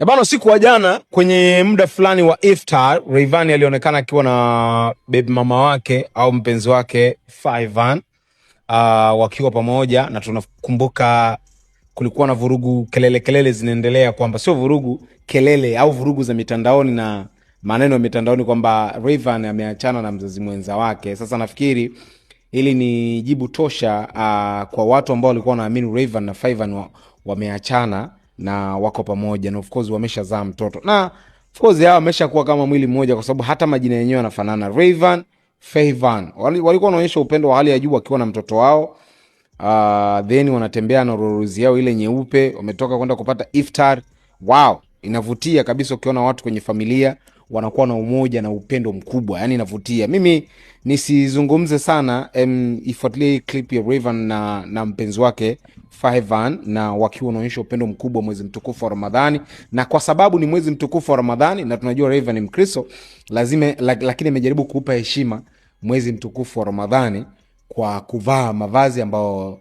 Bana, siku wa jana kwenye muda fulani wa iftar, Rayvanny alionekana akiwa na baby mama wake au mpenzi wake Fayvan, wakiwa pamoja, na tunakumbuka kulikuwa na vurugu, kelele zinaendelea, kwamba sio vurugu, kelele au vurugu za mitandaoni na maneno ya mitandaoni kwamba Rayvanny ameachana na mzazi mwenza wake. Sasa nafikiri hili ni jibu tosha kwa watu ambao walikuwa wanaamini Rayvanny na Fayvan wameachana na wako pamoja, na of course wameshazaa mtoto, na of course hao wameshakuwa kama mwili mmoja, kwa sababu hata majina yenyewe yanafanana, Rayvanny, Fayvan. Walikuwa wanaonyesha upendo wa hali ya juu wakiwa na mtoto wao. Then wanatembea na roruzi yao ile nyeupe, wametoka kwenda kupata iftar. Wow, inavutia kabisa ukiona watu kwenye familia wanakuwa na umoja na upendo mkubwa, yani inavutia. Mimi nisizungumze sana, ifuatilie clip ya Rayvanny na mpenzi wake Fayvan, na wakiwa wanaonyesha upendo mkubwa mwezi mtukufu wa Ramadhani. Na kwa sababu ni mwezi mtukufu wa Ramadhani na tunajua Rayvanny ni Mkristo, lazima lakini amejaribu kuupa heshima mwezi mtukufu wa Ramadhani kwa kuvaa mavazi ambayo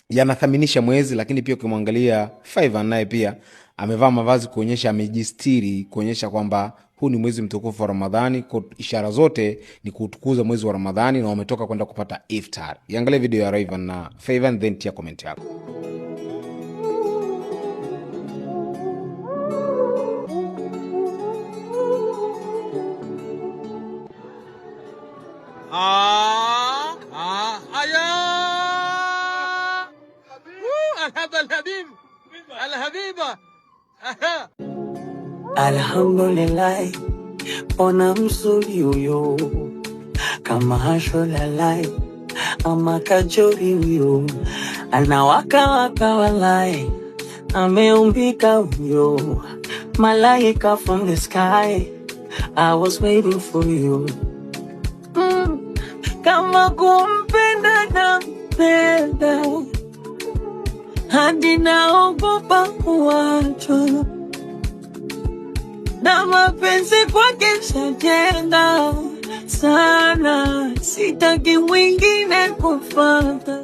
yanathaminisha mwezi. Lakini pia ukimwangalia Fayvan, naye pia amevaa mavazi kuonyesha amejistiri, kuonyesha kwamba huu ni mwezi mtukufu wa Ramadhani. Kwa ishara zote ni kutukuza mwezi wa Ramadhani, na wametoka kwenda kupata iftar. Iangalie video ya Rayvanny na Fayvan, then tia comment yako. Alhamdulillah, ona mzuri huyo kama hasho lalai ama kajori huyo anawaka waka walai, ameumbika huyo malaika from the sky. I was waiting for you. Kama kumpenda na mpenda hadi naogopa kuachwa, na mapenzi kwake shajenga sana, sitaki mwingine kufuata.